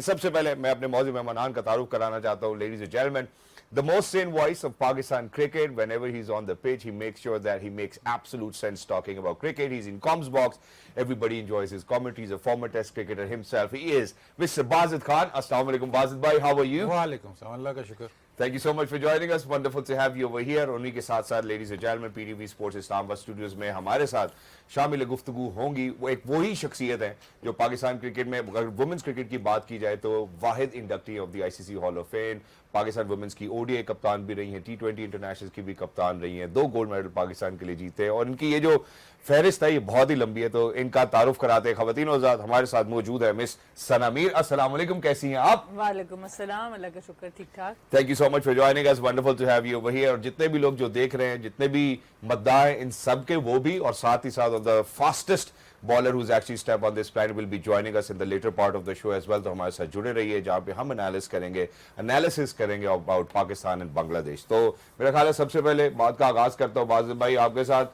सबसे पहले मैं अपने मौजूद मेहमान का तारुफ कराना चाहता हूँ. Ladies and gentlemen, the most sane voice of Pakistan cricket. Whenever he's on the pitch, he makes sure that he makes absolute sense talking about cricket. He's in comms box. Everybody enjoys his commentary. He's a former test cricketer himself. He is Mr. Bazid Khan. Assalamu alaikum, Bazid bhai. How are you? वालेकुम सलाम, अल्लाह का शुक्र. Thank you so much for joining us. Wonderful to have you over here. उन्हीं के साथ साथ ladies and gentlemen, PTV Sports Islamabad studios में हमारे साथ शामिल गुफ्तगू होंगी. वो एक वही शख्सियत है जो पाकिस्तान क्रिकेट में, अगर वुमेन्स क्रिकेट की बात की जाए तो वाहिद inductee of the ICC hall of fame. Pakistan women's की ओडीआई कप्तान भी रही हैं, T20 इंटरनेशनल की भी कप्तान रही हैं, 2 गोल्ड मेडल पाकिस्तान के लिए जीते हैं. और इनकी ये जो फहरिस्त है ये बहुत ही लंबी है, तो इनका तारुफ कराते हैं. खवातीन औज़ात हमारे साथ मौजूद है मिस सना मीर. अस्सलाम वालेकुम, कैसी हैं आप? वालेकुम अस्सलाम, अल्लाह का शुक्र, ठीक ठाक. Thank you so much for joining us. Wonderful to have you over here. और जितने भी लोग जो देख रहे हैं, जितने भी मद्दाह हैं, इन सब के वो भी, और साथ ही साथ the fastest bowler who's actually stepped on this planet will be joining us in the later part of the show as well. तो हमारे साथ जुड़े रहिए जहाँ पे हम एनालिसिस करेंगे अबाउट पाकिस्तान एंड बांग्लादेश. तो मेरा ख्याल है सबसे पहले बात का आगाज करता हूँ बाजिद भाई आपके साथ.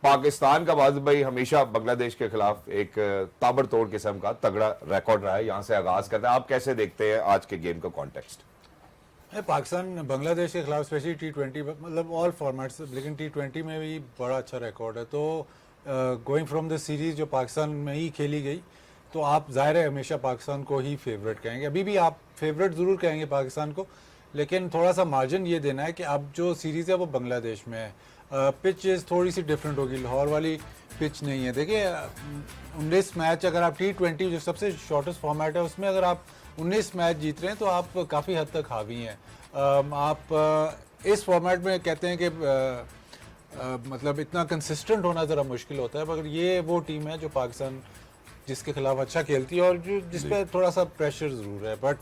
पाकिस्तान का बाजिद भाई हमेशा बांग्लादेश के खिलाफ एक ताबड़तोड़ किस्म का तगड़ा रिकॉर्ड रहा है. यहाँ से आगाज करते हैं, आप कैसे देखते हैं आज के गेम का कॉन्टेक्स्ट? पाकिस्तान बांग्लादेश के खिलाफ स्पेशली T20 मतलब ऑल फॉर्मेट्स, लेकिन T20 में भी बड़ा अच्छा रिकॉर्ड है. तो गोइंग फ्रॉम द सीरीज़ जो पाकिस्तान में ही खेली गई, तो आप ज़ाहिर है हमेशा पाकिस्तान को ही फेवरेट कहेंगे. अभी भी आप फेवरेट ज़रूर कहेंगे पाकिस्तान को, लेकिन थोड़ा सा मार्जिन ये देना है कि अब जो सीरीज़ है वो बांग्लादेश में है. पिचेस थोड़ी सी डिफरेंट होगी, लाहौर वाली पिच नहीं है. देखिए 19 मैच, अगर आप T20 जो सबसे शॉर्टेस्ट फॉर्मेट है उसमें अगर आप 19 मैच जीत रहे हैं तो आप काफ़ी हद तक हावी हैं. आप इस फॉर्मेट में कहते हैं कि मतलब इतना कंसिस्टेंट होना ज़रा मुश्किल होता है, मगर ये वो टीम है जो पाकिस्तान जिसके खिलाफ अच्छा खेलती है और जो जिस पे थोड़ा सा प्रेशर ज़रूर है. बट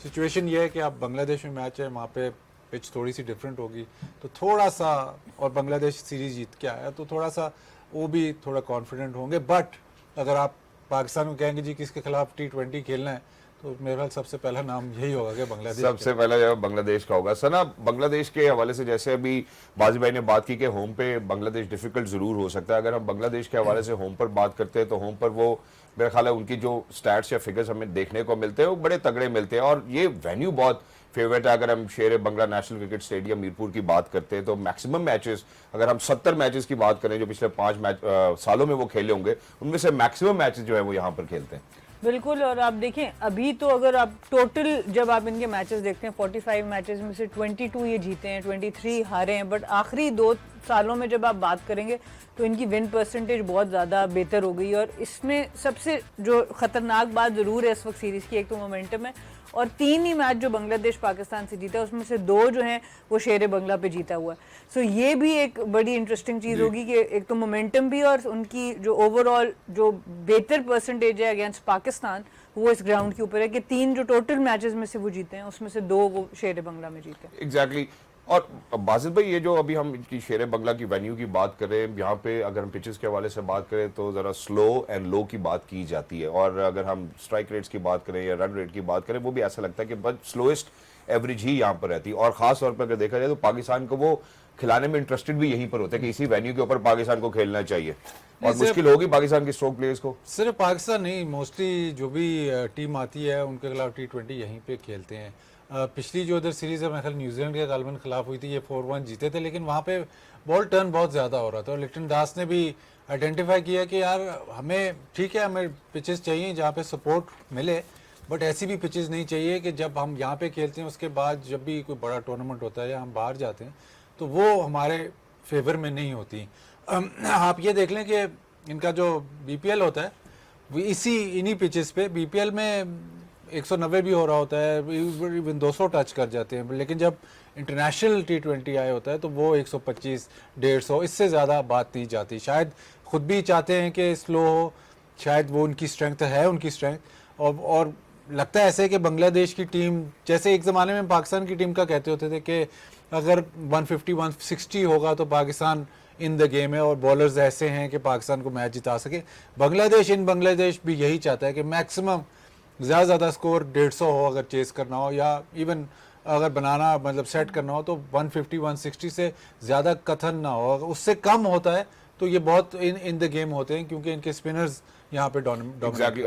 सिचुएशन ये है कि आप बांग्लादेश में मैच है, वहाँ पे पिच थोड़ी सी डिफरेंट होगी, तो थोड़ा सा, और बांग्लादेश सीरीज़ जीत के आया तो थोड़ा सा वो भी थोड़ा कॉन्फिडेंट होंगे. बट अगर आप पाकिस्तान को कहेंगे जी किसके खिलाफ T20 खेलना है, तो मेरे ख्याल सबसे पहला नाम यही होगा कि बांग्लादेश. सबसे पहला जो बांग्लादेश का होगा. सना, बांग्लादेश के हवाले से जैसे अभी बाजी भाई ने बात की कि होम पे बांग्लादेश डिफिकल्ट जरूर हो सकता है. अगर हम बांग्लादेश के हवाले से होम पर बात करते हैं तो होम पर वो मेरा ख्याल है उनकी जो स्टैट्स या फिगर्स हमें देखने को मिलते हैं वो बड़े तगड़े मिलते हैं. और ये वेन्यू बहुत फेवरेट है. अगर हम शेर बंगला नेशनल क्रिकेट स्टेडियम मीरपुर की बात करते हैं तो मैक्सिमम मैचेस, अगर हम 70 मैचेस की बात करें जो पिछले 5 सालों में वो खेले होंगे, उनमें से मैक्सिमम मैचेस जो है वो यहाँ पर खेलते हैं. बिल्कुल. और आप देखें अभी तो अगर आप टोटल जब आप इनके मैचेस देखते हैं 45 मैचेस में से 22 ये जीते हैं, 23 हारे हैं. बट आखिरी 2 सालों में जब आप बात करेंगे तो इनकी विन परसेंटेज बहुत ज़्यादा बेहतर हो गई. और इसमें सबसे जो ख़तरनाक बात ज़रूर है इस वक्त सीरीज़ की, एक तो मोमेंटम है, और 3 ही मैच जो बांग्लादेश पाकिस्तान से जीता है उसमें से 2 जो हैं वो शेर बंगला पे जीता हुआ है. सो ये भी एक बड़ी इंटरेस्टिंग चीज़ होगी कि एक तो मोमेंटम भी और उनकी जो ओवरऑल जो बेहतर परसेंटेज है अगेंस्ट पाकिस्तान वो इस ग्राउंड के ऊपर है कि 3 जो टोटल मैचेस में से वो जीते हैं उसमें से 2 वो शेर बंगला में जीते हैं. एग्जैक्टली. और बाजिद भाई ये जो अभी हम इनकी शेर बंगला की वेन्यू की बात करें, यहाँ पे अगर हम पिचेस के हवाले से बात करें तो ज़रा स्लो एंड लो की बात की जाती है. और अगर हम स्ट्राइक रेट्स की बात करें या रन रेट की बात करें, वो भी ऐसा लगता है कि बस स्लोएस्ट एवरेज ही यहाँ पर रहती है. और ख़ास तौर पर अगर देखा जाए तो पाकिस्तान को वो खिलाने में इंटरेस्टेड भी यहीं पर होता है कि इसी वेन्यू के ऊपर पाकिस्तान को खेलना चाहिए. और मुश्किल होगी पाकिस्तान के स्ट्रोक प्लेयर्स को. सिर्फ पाकिस्तान नहीं, मोस्टली जो भी टीम आती है उनके खिलाफ T20 यहीं पे खेलते हैं. पिछली जो उधर सीरीज़ है मेरे ख्याल न्यूजीलैंड के गालबन खिलाफ हुई थी, ये 4-1 जीते थे, लेकिन वहाँ पे बॉल टर्न बहुत ज़्यादा हो रहा था. और लिटन दास ने भी आइडेंटिफाई किया कि यार हमें ठीक है, हमें पिचेस चाहिए जहाँ पे सपोर्ट मिले, बट ऐसी भी पिचेस नहीं चाहिए कि जब हम यहाँ पे खेलते हैं उसके बाद जब भी कोई बड़ा टूर्नामेंट होता है या हम बाहर जाते हैं तो वो हमारे फेवर में नहीं होती. आप ये देख लें कि इनका जो BPL होता है वो इन्हीं पिचेस पे, BPL में 190 भी हो रहा होता है, इवन 200 टच कर जाते हैं, लेकिन जब इंटरनेशनल T20 आया होता है तो वो 125, 150, इससे ज़्यादा बात नहीं जाती. शायद खुद भी चाहते हैं कि स्लो हो, शायद वो उनकी स्ट्रेंथ है, उनकी स्ट्रेंथ. और लगता है ऐसे कि बांग्लादेश की टीम, जैसे एक ज़माने में पाकिस्तान की टीम का कहते होते थे कि अगर 150, 160 होगा तो पाकिस्तान इन द गेम है और बॉलर्स ऐसे हैं कि पाकिस्तान को मैच जिता सके. बांग्लादेश भी यही चाहता है कि मैक्सिमम ज़्यादा स्कोर 150 हो अगर चेस करना हो, या इवन अगर बनाना मतलब सेट करना हो तो 150, 160 से ज़्यादा कथन ना हो. अगर उससे कम होता है तो ये बहुत इन द गेम होते हैं क्योंकि इनके स्पिनर्स यहाँ पे exactly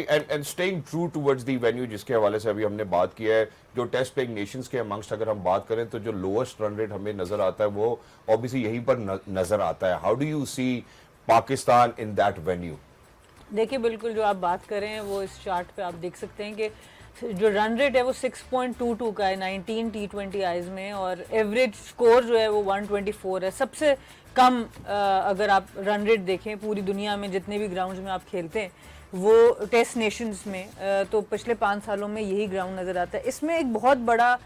and staying true towards the venue, जिसके हवाले से अभी हमने बात किया है, जो टेस्ट प्लेइंग नेशंस के अमंगस्ट अगर हम बात करें तो जो लोएस्ट रन रेट हमें नजर आता है वो ऑब्वियसली यहीं पर नजर आता है. How do you see Pakistan in that venue? देखिए बिल्कुल जो आप बात कर रहे हैं वो इस चार्ट पे आप देख सकते हैं कि जो रन रेट है वो 6.22 का है 19 T20 आईज में, और एवरेज स्कोर जो है वो 124 है. सबसे कम अगर आप रन रेट देखें पूरी दुनिया में जितने भी ग्राउंड्स में आप खेलते हैं वो टेस्ट नेशंस में, तो पिछले 5 सालों में यही ग्राउंड नज़र आता है. इसमें एक बहुत बड़ा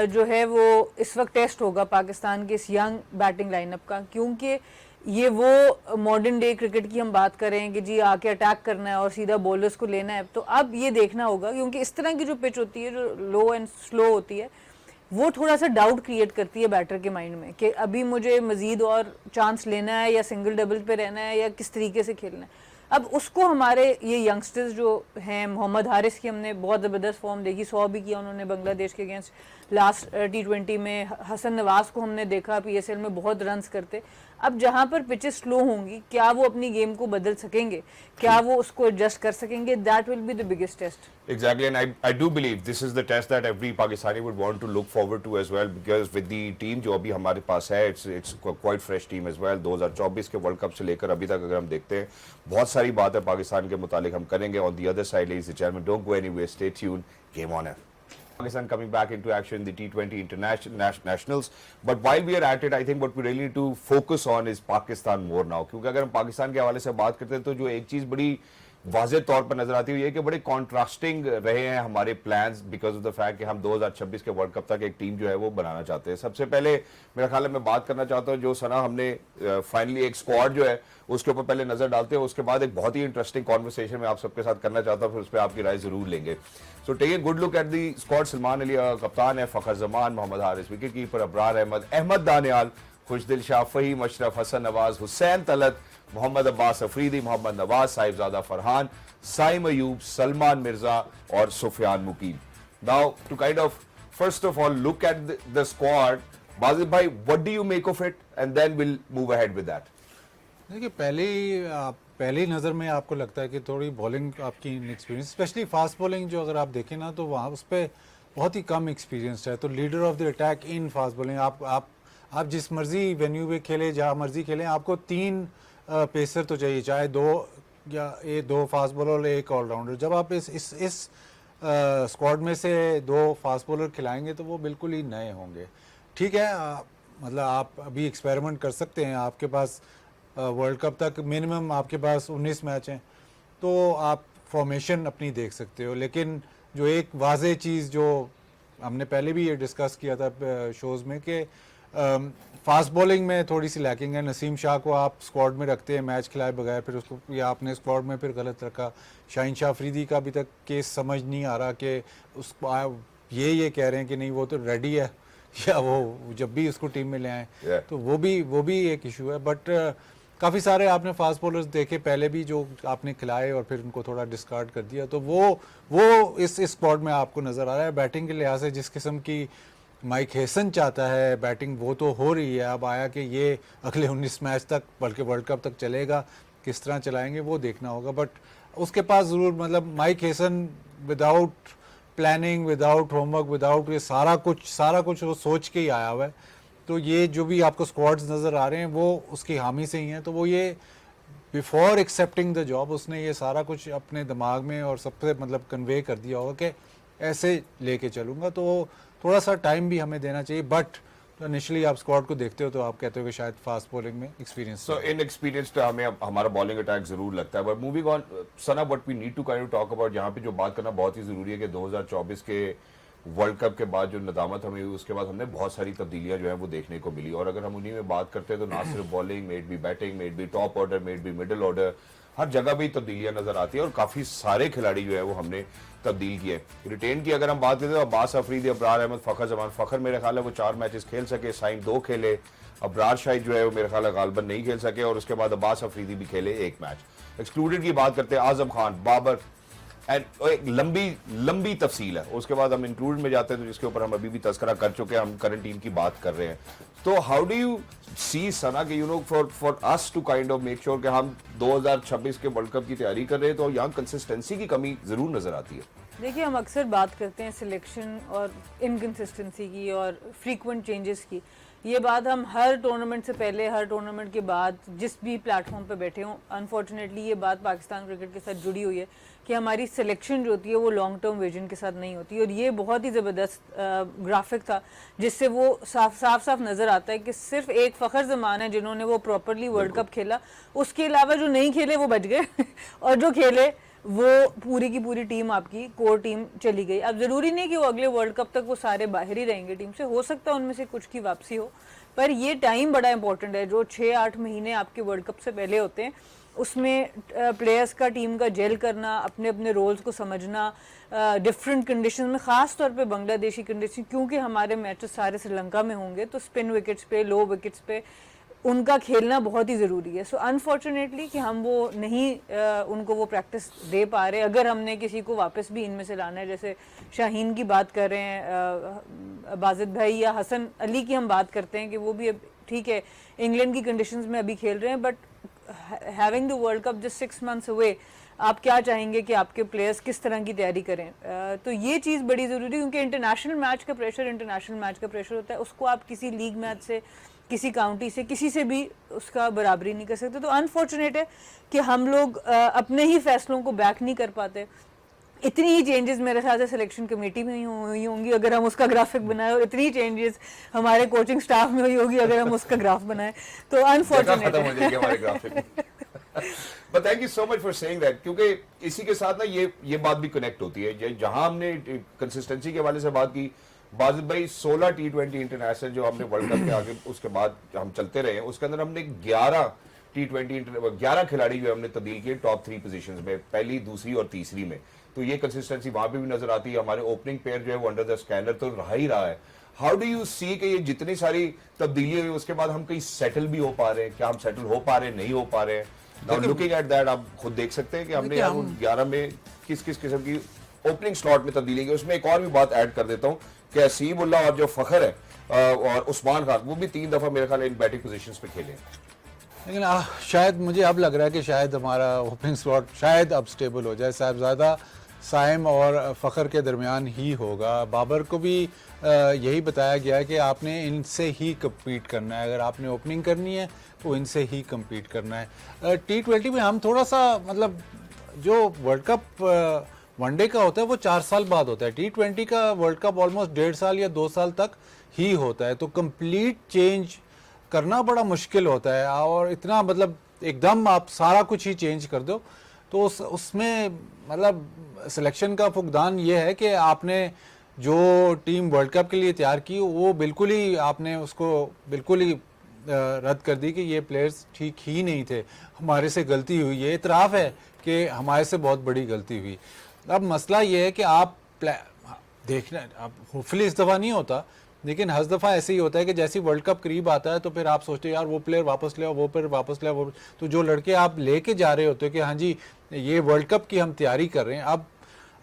जो है वो इस वक्त टेस्ट होगा पाकिस्तान के इस यंग बैटिंग लाइनअप का, क्योंकि ये वो मॉडर्न डे क्रिकेट की हम बात करें कि जी आके अटैक करना है और सीधा बॉलर्स को लेना है, तो अब ये देखना होगा क्योंकि इस तरह की जो पिच होती है जो लो एंड स्लो होती है वो थोड़ा सा डाउट क्रिएट करती है बैटर के माइंड में कि अभी मुझे मजीद और चांस लेना है या सिंगल डबल पे रहना है या किस तरीके से खेलना है. अब उसको हमारे ये यंगस्टर्स जो हैं, मोहम्मद हारिस की हमने बहुत ज़बरदस्त फॉर्म देखी, 100 भी किया उन्होंने बांग्लादेश के अगेंस्ट लास्ट T20 में. हसन नवाज को हमने देखा PSL में बहुत रन्स करते. अब जहाँ पर पिचेस स्लो होंगी क्या वो अपनी गेम को बदल सकेंगे, क्या वो उसको एडजस्ट कर सकेंगे? That will be the biggest test. Exactly, and I do believe this is the test that every Pakistani would want to look forward to as well, because with the team जो अभी हमारे पास है, it's quite fresh team as well. 2024 के world cup से लेकर अभी तक अगर हम देखते हैं बहुत सारी बात है पाकिस्तान के मुतालिक हम करेंगे. On the other side, ladies and gentlemen, don't go anywhere, stay tuned. Game on air. Pakistan coming back into action in the T20 internationals, but while we are at it, I think what we really need to focus on is Pakistan more now, क्योंकि अगर हम पाकिस्तान के हवाले से बात करते हैं तो जो एक चीज बड़ी वाज़ेह तौर पर नजर आती हुई है कि बड़े कॉन्ट्रास्टिंग रहे हैं हमारे plans because of the fact कि हम 2026 के वर्ल्ड कप तक एक टीम जो है वो बनाना चाहते हैं. सबसे पहले मेरा ख्याल है मैं बात करना चाहता हूं जो सना हमने फाइनली एक स्क्वाड जो है उसके ऊपर पहले नजर डालते हैं, उसके बाद एक बहुत ही इंटरेस्टिंग कॉन्वर्सेशन में आप सबके साथ करना चाहता हूं, फिर उस पर आपकी राय जरूर लेंगे. So take a good look at the squad. Salman Ali कप्तान है, फखर जमान, मोहम्मद हारिस विकेट कीपर, अबरार अहमद, अहमद दानियाल, खुशदिल शाह, फहीम अशरफ, हसन नवाज, हुसैन तलत, मोहम्मद अब्बास अफरीदी, मोहम्मद नवाज, साहिबजादा फरहान, साइम अयूब, सलमान मिर्जा और Sufiyan Muqeem. Now to kind of first of all look at the squad, Bajid भाई, what do you make of it and then will move ahead with that. देखिए पहली नज़र में आपको लगता है कि थोड़ी बॉलिंग आपकी एक्सपीरियंस, स्पेशली फास्ट बॉलिंग जो अगर आप देखें ना तो वहाँ उस पर बहुत ही कम एक्सपीरियंस है. तो leader of the attack in fast bowling, आप जिस मर्जी वेन्यू पे खेले, जहाँ मर्जी खेलें, आपको 3 पेसर तो चाहिए, चाहे 2 फास्ट बॉलर और 1 ऑलराउंडर. जब आप इस स्क्वाड में से 2 फास्ट बॉलर खिलाएंगे तो वो बिल्कुल ही नए होंगे. ठीक है, मतलब आप अभी एक्सपेरिमेंट कर सकते हैं. आपके पास वर्ल्ड कप तक मिनिमम आपके पास 19 मैच हैं तो आप फॉर्मेशन अपनी देख सकते हो. लेकिन जो एक वाज़ेह चीज़ जो हमने पहले भी ये डिस्कस किया था शोज़ में कि फास्ट बॉलिंग में थोड़ी सी लैकिंग है. नसीम शाह को आप स्क्वाड में रखते हैं मैच खिलाए बगैर, फिर उसको या आपने स्क्वाड में फिर गलत रखा. शाहीन शाह अफरीदी का अभी तक केस समझ नहीं आ रहा कि उसको ये कह रहे हैं कि नहीं वो तो रेडी है या वो जब भी उसको टीम में ले आए तो वो भी एक इशू है. बट काफ़ी सारे आपने फास्ट बॉलर्स देखे पहले भी जो आपने खिलाए और फिर उनको थोड़ा डिस्कार्ड कर दिया, तो वो इस स्क्वाड में आपको नज़र आ रहा है. बैटिंग के लिहाज से जिस किस्म की माइक हेसन चाहता है बैटिंग वो तो हो रही है. अब आया कि ये अगले 19 मैच तक बल्कि वर्ल्ड कप तक चलेगा, किस तरह चलाएंगे वो देखना होगा. बट उसके पास ज़रूर मतलब Mike Hesson without planning, without homework, without ये सारा कुछ वो सोच के ही आया हुआ है. तो ये जो भी आपको स्क्वाड्स नज़र आ रहे हैं वो उसकी हामी से ही हैं. तो वो ये बिफोर एक्सेप्टिंग द जॉब उसने ये सारा कुछ अपने दिमाग में और सबसे मतलब कन्वे कर दिया होगा कि ऐसे लेके चलूँगा. तो थोड़ा सा टाइम भी हमें देना चाहिए. बट इनिशियली आप स्क्वाड को देखते हो तो आप कहते हो कि शायद फास्ट बॉलिंग में एक्सपीरियंस. सो इन एक्सपीरियंस तो हमें हमारा बॉलिंग अटैक जरूर लगता है. But moving on Sana, what we need to kind of talk about, यहाँ पे जो बात करना बहुत ही जरूरी है कि 2024 के वर्ल्ड कप के बाद जो नदामत हमें हुई उसके बाद हमने बहुत सारी तब्दीलियां जो है वो देखने को मिली. और अगर हम उन्हीं में बात करते हैं तो ना सिर्फ बॉलिंग, मेड भी बैटिंग, मेड भी टॉप ऑर्डर, मेड भी मिडिल ऑर्डर, हर जगह भी तब्दीलियां नजर आती है और काफी सारे खिलाड़ी जो है वो हमने तब्दील किए. रिटेन की अगर हम बात करें तो अब्बास अफरीदी, अबरार अहमद, फखर जमान. फखर मेरे ख्याल है वो 4 मैचेस खेल सके, साइम 2 खेले, अबरार शायद जो है वो मेरे ख्याल है गालबन नहीं खेल सके और उसके बाद अब्बास अफरीदी भी खेले 1 मैच. एक्सक्लूडेड की बात करते हैं आजम खान, बाबर एंड एक लंबी तफसील है, उसके बाद हम इंक्लूड में जाते हैं, तो जिसके ऊपर हम अभी भी तस्करा कर चुके हैं, हम करंट टीम की बात कर रहे हैं। तो how do you see Sana कि for us to kind of make sure कि हम 2026 के वर्ल्ड कप की तैयारी कर रहे हैं, तो यहाँ कंसिस्टेंसी की कमी जरूर नजर आती है। देखिए, हम अक्सर बात करते हैं सिलेक्शन और इनकंसिस्टेंसी की और फ्रीक्वेंट चेंजेस की। ये बात हम हर टूर्नामेंट से पहले, हर टूर्नामेंट के बाद, जिस भी प्लेटफॉर्म पे बैठे हों, अनफॉर्चुनेटली ये बात पाकिस्तान क्रिकेट के साथ जुड़ी हुई है कि हमारी सिलेक्शन जो होती है वो लॉन्ग टर्म विजन के साथ नहीं होती। और ये बहुत ही ज़बरदस्त ग्राफिक था जिससे वो साफ नज़र आता है कि सिर्फ एक फ़खर ज़मान है जिन्होंने वो प्रॉपरली वर्ल्ड कप खेला, उसके अलावा जो नहीं खेले वो बच गए और जो खेले वो पूरी की पूरी टीम, आपकी कोर टीम चली गई। अब ज़रूरी नहीं कि वो अगले वर्ल्ड कप तक वो सारे बाहर ही रहेंगे टीम से, हो सकता है उनमें से कुछ की वापसी हो, पर ये टाइम बड़ा इंपॉर्टेंट है। जो 6-8 महीने आपके वर्ल्ड कप से पहले होते हैं, उसमें प्लेयर्स का, टीम का जेल करना, अपने अपने रोल्स को समझना, डिफरेंट कंडीशन में, ख़ास तौर पे बांग्लादेशी कंडीशन, क्योंकि हमारे मैचेस सारे श्रीलंका में होंगे, तो स्पिन विकेट्स पे, लो विकेट्स पे उनका खेलना बहुत ही ज़रूरी है। सो अनफॉर्चुनेटली कि हम वो नहीं उनको वो प्रैक्टिस दे पा रहे। अगर हमने किसी को वापस भी इनमें से लाना है, जैसे शाहीन की बात कर रहे हैं, बाजिद भाई या हसन अली की हम बात करते हैं कि वो भी अब ठीक है इंग्लैंड की कंडीशंस में अभी खेल रहे हैं, but having the world cup just 6 months away, आप क्या चाहेंगे कि आपके प्लेयर्स किस तरह की तैयारी करें? तो ये चीज़ बड़ी ज़रूरी है, क्योंकि इंटरनेशनल मैच का प्रेशर होता है, उसको आप किसी लीग मैच से, किसी काउंटी से, किसी से भी उसका बराबरी नहीं कर सकते। तो अनफॉर्चुनेट है कि हम लोग अपने ही फैसलों को बैक नहीं कर पाते। इतनी ही चेंजेस मेरे ख्याल से सिलेक्शन कमेटी में ही हुई होंगी अगर हम उसका ग्राफिक बनाए, और इतनी चेंजेस हमारे कोचिंग स्टाफ में हुई होगी अगर हम उसका ग्राफ बनाए। तो अनफॉर्चुनेट है। But thank you so much for saying that, क्योंकि इसी के साथ ना ये बात भी कनेक्ट होती है। जहां हमने कंसिस्टेंसी के हवाले से बात की, बाजिद भाई 16 T20 इंटरनेशनल जो हमने वर्ल्ड कप के आगे उसके बाद हम चलते रहे, उसके अंदर हमने 11 खिलाड़ी जो हमने तब्दील किए टॉप 3 पोजीशंस में, पहली, दूसरी और तीसरी में। तो ये कंसिस्टेंसी वहां पे भी नजर आती है। हमारे ओपनिंग पेयर जो है वो अंडर द स्कैनर तो रहा ही रहा है। हाउ डू यू सी कि ये जितनी सारी तब्दीली हुई उसके बाद हम कहीं सेटल भी हो पा रहे हैं? क्या हम सेटल हो पा रहे हैं, नहीं हो पा रहे हैं? लुकिंग एट दैट आप खुद देख सकते हैं कि हमने 11 में किस किस किस्म की ओपनिंग स्लॉट में तब्दीली की। उसमें एक और भी बात ऐड कर देता हूँ कि असीम उल्लाह और जो फखर है और उस्मान खान, वो भी 3 दफा मेरे ख्याल इन बैटिंग पोजीशंस पे खेले। लेकिन शायद मुझे अब लग रहा है कि शायद हमारा ओपनिंग स्लॉट शायद अब स्टेबल हो जाए। साहिबजादा, साइम और फ़खर के दरमियान ही होगा। बाबर को भी यही बताया गया है कि आपने इनसे ही कम्पीट करना है, अगर आपने ओपनिंग करनी है तो इनसे ही कम्पीट करना है। T20 में हम थोड़ा सा, मतलब जो वर्ल्ड कप वनडे का होता है वो 4 साल बाद होता है, T20 का वर्ल्ड कप ऑलमोस्ट 1.5 साल या 2 साल तक ही होता है। तो कंप्लीट चेंज करना बड़ा मुश्किल होता है, और इतना मतलब एकदम आप सारा कुछ ही चेंज कर दो तो उसमें मतलब सिलेक्शन का फुकदान ये है कि आपने जो टीम वर्ल्ड कप के लिए तैयार की वो बिल्कुल ही आपने उसको बिल्कुल ही रद्द कर दी कि ये प्लेयर्स ठीक ही नहीं थे, हमारे से गलती हुई। ये इतराफ़ है कि हमारे से बहुत बड़ी गलती हुई। अब मसला ये है कि आप देखना, अब होपफुली इस दफ़ा नहीं होता, लेकिन हर दफ़ा ऐसे ही होता है कि जैसे वर्ल्ड कप करीब आता है तो फिर आप सोचते हो यार वो प्लेयर वापस ले आओ, वो प्लेयर वापस ले आओ। तो जो लड़के आप लेके जा रहे होते हो कि हाँ जी ये वर्ल्ड कप की हम तैयारी कर रहे हैं,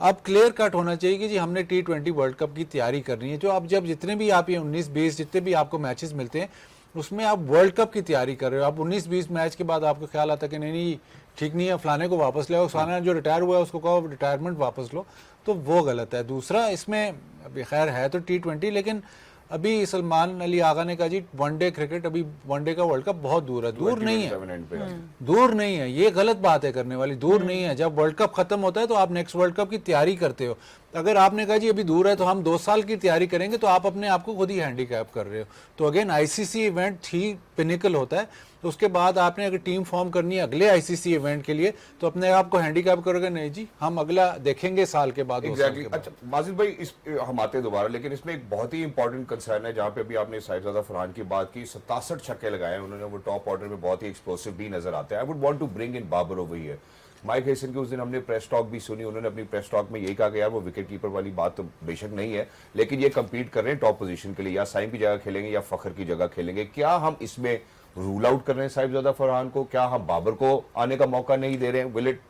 अब क्लियर कट होना चाहिए कि जी हमने T20 वर्ल्ड कप की तैयारी करनी है। जो आप जब जितने भी आप ये 19-20 जितने भी आपको मैचेस मिलते हैं उसमें आप वर्ल्ड कप की तैयारी कर रहे हो। आप 19-20 मैच के बाद आपको ख्याल आता है कि नहीं ठीक नहीं है, फलाने को वापस ले आओ, फलाना जो रिटायर हुआ है उसको कहो रिटायरमेंट वापस लो, तो वो गलत है। दूसरा, इसमें अभी खैर है तो T20, लेकिन अभी सलमान अली आगा ने कहा जी वनडे क्रिकेट, अभी वनडे का वर्ल्ड कप बहुत दूर है। दूर नहीं है, दूर नहीं है, ये गलत बात है करने वाली, दूर नहीं है। जब वर्ल्ड कप खत्म होता है तो आप नेक्स्ट वर्ल्ड कप की तैयारी करते हो। अगर आपने कहा जी अभी दूर है तो हम 2 साल की तैयारी करेंगे, तो आप अपने आप को खुद ही हैंडीकैप कर रहे हो। तो अगेन ICC इवेंट ही पिनिकल होता है, तो उसके बाद आपने अगर टीम फॉर्म करनी है अगले ICC इवेंट के लिए तो अपने आप को हैंडीकैप करोगे, नहीं जी हम अगला देखेंगे साल के बाद। अच्छा बाजिद भाई, हम आते हैं दोबारा, लेकिन इसमें एक बहुत ही इंपॉर्टेंट कंसर्न है जहाँ पे अभी आपने साहिबजादा फरहान की बात की, 67 छक्के लगाए उन्होंने, वो टॉप ऑर्डर में बहुत ही एक्सप्लोसिव भी नजर आते हैं। I would want to bring in Babar over here. Mike Hesson की उस दिन हमने प्रेस टॉक भी सुनी, उन्होंने अपनी प्रेस टॉक में यही कहा कि यार वो विकेट कीपर वाली बात तो बेशक नहीं है, लेकिन ये कम्पीट कर रहे हैं टॉप पोजीशन के लिए, या साइम की जगह खेलेंगे या फखर की जगह खेलेंगे। क्या हम इसमें रूल आउट कर रहे हैं साहिबजादा फरहान को? क्या हम बाबर को आने का मौका नहीं दे रहे हैं? विल इट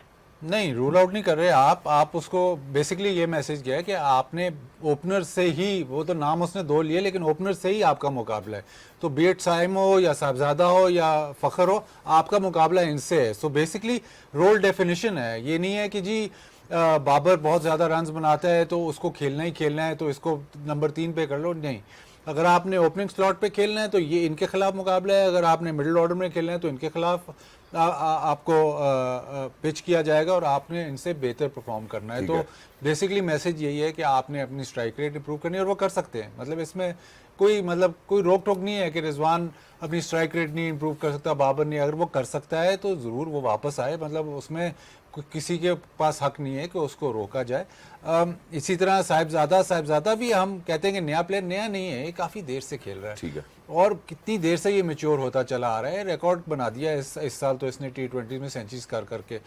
नहीं, रूल आउट नहीं कर रहे आप उसको बेसिकली ये मैसेज किया है कि आपने ओपनर से ही, वो तो नाम उसने दो लिए लेकिन ओपनर से ही आपका मुकाबला है, तो बी एट साइम हो या साहबजादा हो या फ़खर हो, आपका मुकाबला इनसे है। सो बेसिकली रोल डेफिनेशन है, ये नहीं है कि जी बाबर बहुत ज़्यादा रन्स बनाता है तो उसको खेलना ही खेलना है तो इसको नंबर 3 पे कर लो, नहीं। अगर आपने ओपनिंग स्लॉट पे खेलना है तो ये इनके खिलाफ मुकाबला है, अगर आपने मिडिल ऑर्डर में खेलना है तो इनके खिलाफ आपको पिच किया जाएगा और आपने इनसे बेहतर परफॉर्म करना है। तो बेसिकली मैसेज यही है कि आपने अपनी स्ट्राइक रेट इंप्रूव करनी है और वो कर सकते हैं। मतलब इसमें कोई रोक टोक नहीं है कि रिजवान अपनी स्ट्राइक रेट नहीं इंप्रूव कर सकता, बाबर नहीं, अगर वो कर सकता है तो ज़रूर वो वापस आए, मतलब उसमें किसी के पास हक नहीं है कि उसको रोका जाए। इसी तरह साहिबजादा भी हम कहते हैं कि नया प्लेयर, नया नहीं है, ये काफ़ी देर से खेल रहा है, ठीक है, और कितनी देर से ये मैच्योर होता चला आ रहा है, रिकॉर्ड बना दिया इस साल तो इसने T20 में सेंचुरीज कर करके,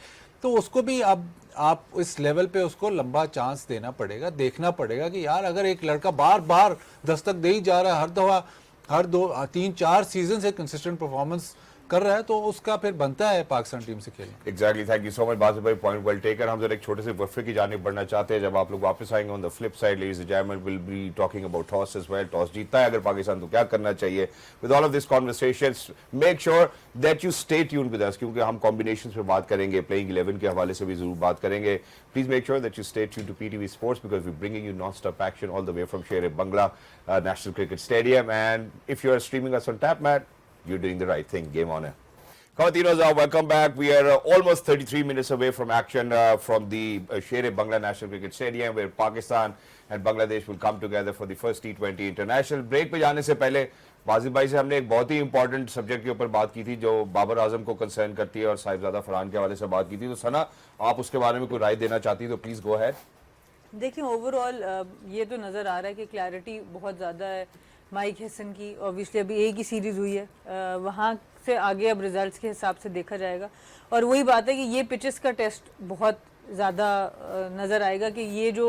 तो उसको भी अब आप इस लेवल पे उसको लंबा चांस देना पड़ेगा, देखना पड़ेगा कि यार अगर एक लड़का बार बार दस्तक दे ही जा रहा है, हर दफा हर 2-3-4 सीजन से कंसिस्टेंट परफॉर्मेंस कर रहा है तो उसका फिर बनता है पाकिस्तान टीम से खेलना। Exactly, thank you so much Basit भाई, पॉइंट वेल टेकन। हम जरा एक छोटे से वक्फे की जानिब बढ़ना चाहते हैं, जब आप लोग वापस आएंगे on the flip side ladies and gentleman will be talking about toss as well. Toss जीतता है अगर पाकिस्तान तो क्या करना चाहिए, with all of this conversations make sure that you stay tuned with us, क्योंकि हम कॉम्बिनेशंस पे बात करेंगे, प्लेइंग 11 के हवाले से भी जरूर बात करेंगे। Please make sure that you stay tuned to PTV sports because we bringing you non stop action all the way from Sher-e-Bangla national cricket stadium, and if you are streaming us on Tapmad you are doing the right thing. Game on है। Khawatinos, welcome back. We are almost 33 minutes away from action from the Sher-e-Bangla National Cricket Stadium, where Pakistan and Bangladesh will come together for the first T20 International. Break पे जाने से पहले वाजिब भाई से हमने एक बहुत ही इंपॉर्टेंट सब्जेक्ट के ऊपर बात की थी जो बाबर आजम को कंसर्न करती है और साहिबजादा फरहान के हवाले से बात की थी। तो सना, आप उसके बारे में कोई राय देना चाहती है तो प्लीज गो अहेड। देखिए, ओवरऑल ये तो नज़र आ रहा है कि क्लैरिटी बहुत ज़्यादा है माइक हैसन की। ऑब्वियसली अभी एक ही सीरीज़ हुई है, वहाँ से आगे अब रिजल्ट्स के हिसाब से देखा जाएगा। और वही बात है कि ये पिचेस का टेस्ट बहुत ज़्यादा नज़र आएगा कि ये जो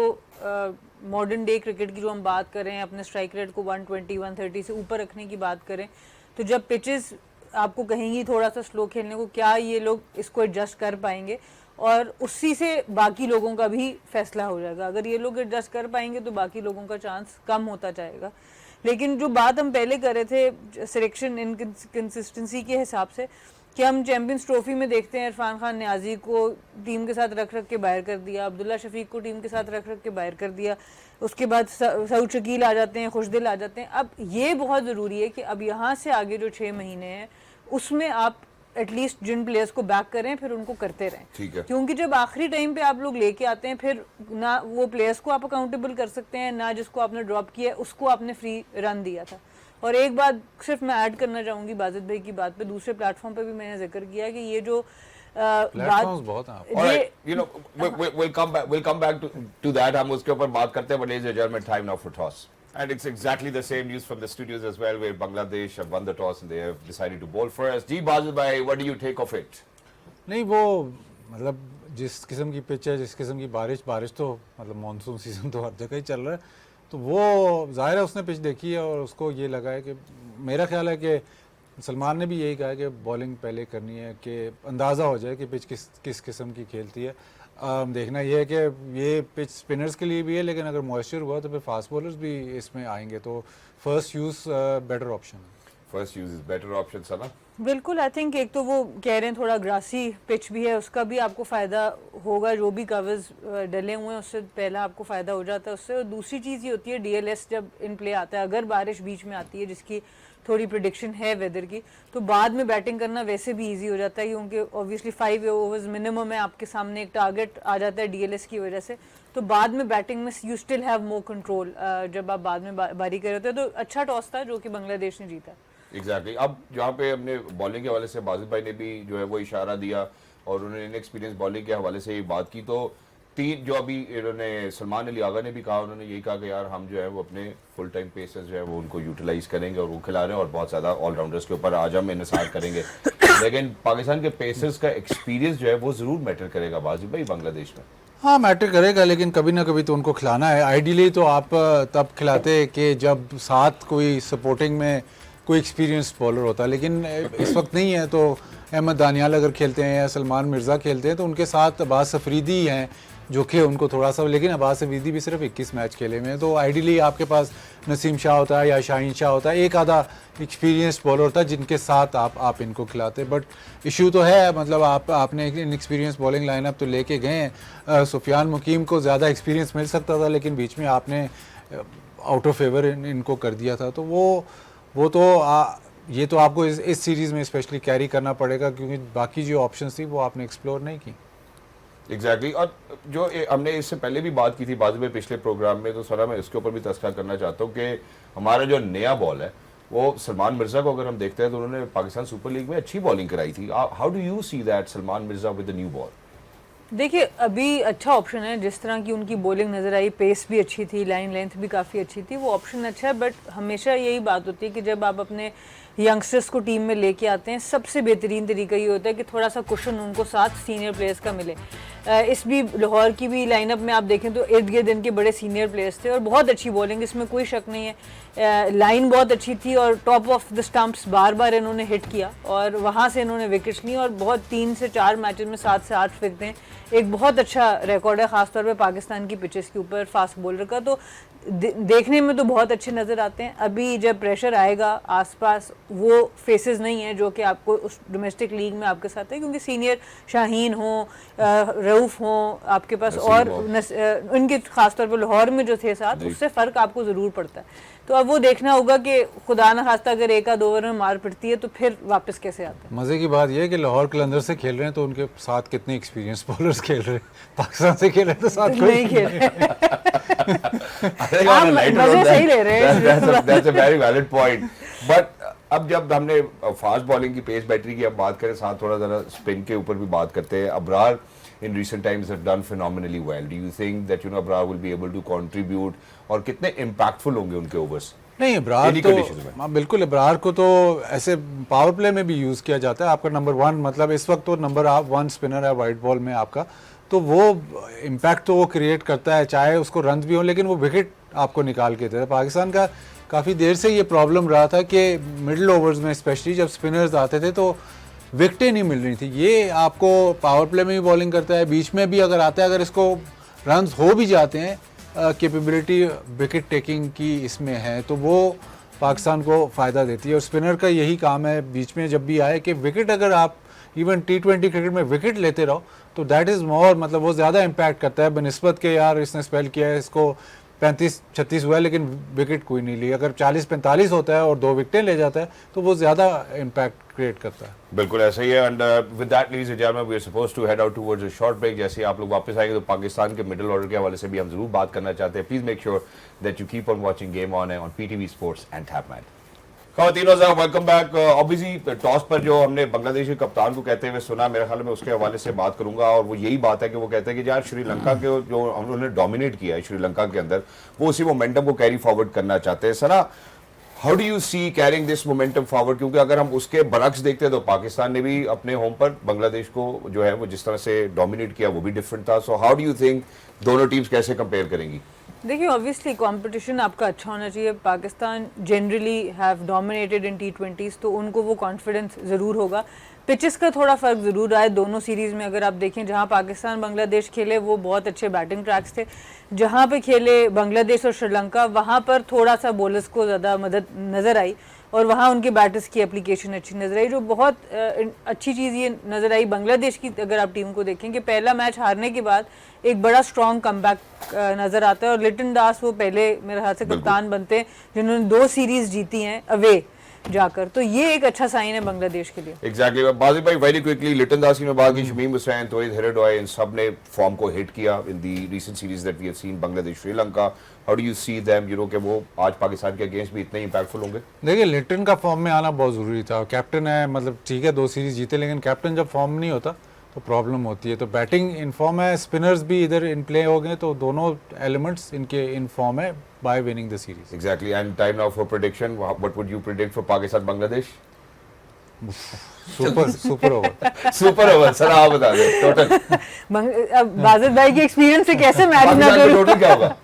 मॉडर्न डे क्रिकेट की जो हम बात कर रहे हैं, अपने स्ट्राइक रेट को 120-130 से ऊपर रखने की बात करें, तो जब पिचेस आपको कहेंगी थोड़ा सा स्लो खेलने को, क्या ये लोग इसको एडजस्ट कर पाएंगे, और उसी से बाकी लोगों का भी फैसला हो जाएगा। अगर ये लोग एडजस्ट कर पाएंगे तो बाकी लोगों का चांस कम होता जाएगा। लेकिन जो बात हम पहले कर रहे थे सिलेक्शन इनकंसिस्टेंसी के हिसाब से, कि हम चैंपियंस ट्रॉफी में देखते हैं इरफान खान नियाजी को टीम के साथ रख के बाहर कर दिया, अब्दुल्ला शफीक को टीम के साथ रख के बाहर कर दिया, उसके बाद सऊद शकील आ जाते हैं, खुशदिल आ जाते हैं। अब ये बहुत ज़रूरी है कि अब यहाँ से आगे जो 6 महीने हैं उसमें आप एटलीस्ट जिन प्लेयर्स को बैक करें फिर उनको करते रहें, ठीक है। क्योंकि जब आखिरी टाइम पे आप लोग लेके आते हैं फिर ना वो प्लेयर्स को आप अकाउंटेबल कर सकते हैं, ना जिसको आपने ड्रॉप किया उसको आपने फ्री रन दिया था। और एक बात सिर्फ मैं ऐड करना चाहूँगी बाजिद भाई की बात पे, दूसरे प्लेटफॉर्म पे भी मैंने जिक्र किया है कि ये जो प्लेटफॉर्म्स बहुत हैं। Alright, you know, we'll come back to that. हम उसके ऊपर बात करते हैं, but ladies and gentlemen, time now for toss. And it's exactly the same news from the studios as well, where Bangladesh have won the toss and they have decided to bowl first. जी बाजिद भाई, what do you take of it? नहीं, वो मतलब जिस किस्म की pitch है, जिस किस्म की बारिश तो मतलब मानसून सीजन तो हर जगह ही चल रहा है, तो वो जाहिर है उसने पिच देखी है और उसको ये लगा है कि, मेरा ख्याल है कि सलमान ने भी यही कहा है कि बॉलिंग पहले करनी है कि अंदाज़ा हो जाए कि पिच किस किस्म की खेलती है। देखना यह है कि ये पिच स्पिनर्स के लिए भी है, लेकिन अगर मॉइस्चर हुआ तो फिर फास्ट बॉलर्स भी इसमें आएंगे, तो फर्स्ट यूज़ बेटर ऑप्शन है। First use is better option Sana. बिल्कुल, आई थिंक एक तो वो कह रहे हैं थोड़ा ग्रासी पिच भी है, उसका भी आपको फ़ायदा होगा, जो भी कवर्स डले हुए हैं उससे पहला आपको फ़ायदा हो जाता है उससे। और दूसरी चीज़ ये होती है DLS जब इन प्ले आता है, अगर बारिश बीच में आती है जिसकी थोड़ी प्रिडिक्शन है वेदर की, तो बाद में बैटिंग करना वैसे भी ईजी हो जाता है, क्योंकि ऑब्वियसली 5 ओवर्स मिनिमम है, आपके सामने एक टारगेट आ जाता है DLS की वजह से, तो बाद में बैटिंग में you still have more control जब आप बाद में बारी कर रहे होते हैं। तो अच्छा टॉस था जो कि बांग्लादेश ने जीता। एग्जैक्टली। अब जहाँ पे हमने बॉलिंग के हवाले से बाजिद भाई ने भी जो है वो इशारा दिया और उन्होंने इनएक्सपीरियंस बॉलिंग के हवाले से ये बात की, तो तीन जो अभी इन्होंने सलमान अली आगा ने भी कहा, उन्होंने यही कहा कि यार हम जो है वो अपने फुल टाइम पेसर्स जो है वो उनको यूटिलाइज करेंगे और वो खिला रहे हैं, और बहुत ज़्यादा ऑलराउंडर्स के ऊपर आज हम इन्हिसार करेंगे। लेकिन पाकिस्तान के पेसर्स का एक्सपीरियंस जो है वो ज़रूर मैटर करेगा बाजिद भाई बांग्लादेश में। हाँ, मैटर करेगा, लेकिन कभी ना कभी तो उनको खिलाना है। आइडियली तो आप तब खिलाते कि जब साथ कोई सपोर्टिंग में कोई एक्सपीरियंस्ड बॉलर होता, लेकिन इस वक्त नहीं है। तो अहमद दानियाल अगर खेलते हैं या सलमान मिर्ज़ा खेलते हैं तो उनके साथ अब्बास अफरीदी हैं जो कि उनको थोड़ा सा, लेकिन अब्बास अफरीदी भी सिर्फ 21 मैच खेले हुए हैं। तो आइडियली आपके पास नसीम शाह होता है या शाहीन शाह होता है, एक आधा एक्सपीरियंस्ड बॉलर होता है जिनके साथ आप इनको खिलाते। बट इशू तो है, मतलब आपने एक इनएक्सपीरियंस बॉलिंग लाइनअप तो लेके गए हैं। सुफियान मुकीम को ज़्यादा एक्सपीरियंस मिल सकता था, लेकिन बीच में आपने आउट ऑफ फेवर इनको कर दिया था। तो वो तो ये तो आपको इस सीरीज़ में स्पेशली कैरी करना पड़ेगा, क्योंकि बाकी जो ऑप्शंस थी वो आपने एक्सप्लोर नहीं की। एग्जैक्टली और जो हमने इससे पहले भी बात की थी बाद में पिछले प्रोग्राम में, तो सर मैं इसके ऊपर भी तस्करा करना चाहता हूँ कि हमारा जो नया बॉल है वो सलमान मिर्ज़ा को अगर हम देखते हैं तो उन्होंने पाकिस्तान सुपर लीग में अच्छी बॉलिंग कराई थी। How do you see that Salman Mirza with the new ball? देखिए अभी अच्छा ऑप्शन है, जिस तरह की उनकी बॉलिंग नज़र आई, पेस भी अच्छी थी, लाइन लेंथ भी काफ़ी अच्छी थी, वो ऑप्शन अच्छा है। बट हमेशा यही बात होती है कि जब आप अपने यंगस्टर्स को टीम में लेके आते हैं, सबसे बेहतरीन तरीका ये होता है कि थोड़ा सा कुशन उनको साथ सीनियर प्लेयर्स का मिले। इस भी लाहौर की भी लाइनअप में आप देखें तो इर्द गिर्द इनके बड़े सीनियर प्लेयर्स थे और बहुत अच्छी बॉलिंग, इसमें कोई शक नहीं है। लाइन बहुत अच्छी थी और टॉप ऑफ द स्टंप्स बार बार इन्होंने हिट किया और वहाँ से इन्होंने विकेट्स ली और बहुत 3 से 4 मैचेस में 7 से 8 विकेटें, एक बहुत अच्छा रिकॉर्ड है खासतौर पे पाकिस्तान की पिचेस के ऊपर फास्ट बॉलर का। तो देखने में तो बहुत अच्छे नज़र आते हैं। अभी जब प्रेशर आएगा आसपास, वो फेसेस नहीं है जो कि आपको उस डोमेस्टिक लीग में आपके साथ है, क्योंकि सीनियर शाहीन हो, रऊफ़ हो आपके पास और उनके खासतौर पर लाहौर में जो थे साथ, उससे फ़र्क आपको ज़रूर पड़ता है। तो अब वो देखना होगा कि खुदा न खास्ता अगर एक आध ओवर में मार पड़ती है तो फिर वापस कैसे आता है। मज़े की बात यह है कि लाहौर कलंदर से खेल रहे हैं तो उनके साथ कितने एक्सपीरियंस बॉलर्स खेल रहे हैं, पाकिस्तान से खेल रहे हैं तो साथ कोई नहीं खेल रहे। आप मजे सही ले रहे हैं। That's a very valid point. But अब जब हमने फास्ट बॉलिंग की, पेस बैटरी की अब बात करें, साथ थोड़ा ज़रा स्पिन के ऊपर भी बात करते हैं। Abrar in recent times have done phenomenally well. Do you think that Abrar will be able to contribute और कितने impactful होंगे उनके ओवर्स? नहीं, इब्रार तो बिल्कुल, इब्रार को तो ऐसे पावर प्ले में भी यूज़ किया जाता है। आपका नंबर 1, मतलब इस वक्त तो नंबर 1 स्पिनर है वाइट बॉल में आपका, तो वो इम्पैक्ट तो वो क्रिएट करता है, चाहे उसको रन भी हो, लेकिन वो विकेट आपको निकाल के देता है। पाकिस्तान का काफ़ी देर से ये प्रॉब्लम रहा था कि मिडल ओवर्स में स्पेशली जब स्पिनर्स आते थे तो विकेटें नहीं मिल रही थी। ये आपको पावर प्ले में भी बॉलिंग करता है, बीच में भी अगर आता है, अगर इसको रन्स हो भी जाते हैं, कैपेबिलिटी विकेट टेकिंग की इसमें है, तो वो पाकिस्तान को फ़ायदा देती है। और स्पिनर का यही काम है बीच में जब भी आए कि विकेट, अगर आप इवन T20 क्रिकेट में विकेट लेते रहो तो दैट इज़ मोर, मतलब वो ज़्यादा इम्पैक्ट करता है बनस्बत के यार इसने स्पेल किया है, इसको 35-36 हुआ है लेकिन विकेट कोई नहीं ली। अगर 40-45 होता है और 2 विकेटें ले जाता है तो वो ज़्यादा इम्पैक्ट क्रिएट करता है। बिल्कुल ऐसा ही है। And with that ladies and gentleman we are supposed to head out towards a short break. जैसे आप लोग वापस आएंगे तो पाकिस्तान के मिडिल ऑर्डर के हवाले से भी हम जरूर बात करना चाहते हैं। Please make sure that you keep on watching game on PTV sports and Tapmad. खवातीनो साहब वेलकम बैक। ऑब्वियसली टॉस पर जो हमने बांग्लादेशी कप्तान को कहते हुए सुना, मेरे ख्याल में उसके हवाले से बात करूंगा और वो यही बात है कि वो कहते हैं कि यार श्रीलंका के जो उन्होंने डोमिनेट किया है श्रीलंका के अंदर, वो उसी मोमेंटम को कैरी फॉरवर्ड करना चाहते हैं। Sana, how do you see carrying this momentum forward? क्योंकि अगर हम उसके बरक्स देखते हैं तो पाकिस्तान ने भी अपने होम पर बांग्लादेश को जो है वो जिस तरह से डोमिनेट किया वो भी डिफरेंट था। So how do you think दोनों टीम्स कैसे कंपेयर करेंगी? देखिए ऑब्वियसली कंपटीशन आपका अच्छा होना चाहिए। Pakistan generally have dominated in T20s, तो उनको वो कॉन्फिडेंस ज़रूर होगा। पिचेस का थोड़ा फ़र्क ज़रूर रहा है दोनों सीरीज़ में। अगर आप देखें जहां पाकिस्तान बांग्लादेश खेले वो बहुत अच्छे बैटिंग ट्रैक्स थे, जहां पे खेले बांग्लादेश और श्रीलंका वहां पर थोड़ा सा बॉलर्स को ज़्यादा मदद नज़र आई और वहाँ उनके बैटर्स की एप्लीकेशन अच्छी नज़र आई। जो बहुत अच्छी चीज़ ये नज़र आई बांग्लादेश की, अगर आप टीम को देखें कि पहला मैच हारने के बाद एक बड़ा स्ट्रॉन्ग कमबैक नज़र आता है और लिटन दास वो पहले मेरे हाथ से कप्तान बनते हैं जिन्होंने 2 सीरीज़ जीती हैं अवे जाकर, तो ये एक अच्छा साइन है बांग्लादेश के लिए। एग्जैक्टली बाजिल भाई, वेरी क्विकली लिटन दास की मैं बात की, शमीम हुसैन, तोहिद हिरडोय, इन सब ने फॉर्म को हिट किया in the recent series that we have seen Bangladesh Sri Lanka. How do you see them, you know, कि वो आज पाकिस्तान के अगेंस्ट भी इतने इंपैक्टफुल होंगे? देखिए लिटन का फॉर्म में आना बहुत ज़रूरी था। कैप्टन है, मतलब ठीक है 2 सीरीज जीते, लेकिन कैप्टन जब फॉर्म नहीं होता तो प्रॉब्लम होती है। तो बैटिंग इन फॉर्म है, स्पिनर्स भी इधर इन प्ले हो गए, तो दोनों एलिमेंट्स इनके इन फॉर्म है bye winning the series. Exactly. And time now for prediction, what would you predict for Pakistan Bangladesh? Super over. Super over sir, आप बता दें टोटल। अब बाजिद भाई के एक्सपीरियंस से कैसे मैच ना पाकिस्तान का करूं? टोटल क्या होगा?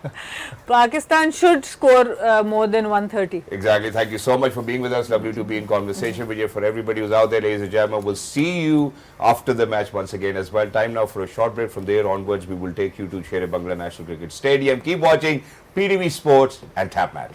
Pakistan should score more than 130. Exactly. Thank you so much for being with us. Lovely to be in conversation with you. For everybody who's out there, ladies and gentlemen, we'll see you after the match once again as well. Time now for a short break. From there onwards, we will take you to Sher Bangla National Cricket Stadium. Keep watching PTV Sports and TapMat.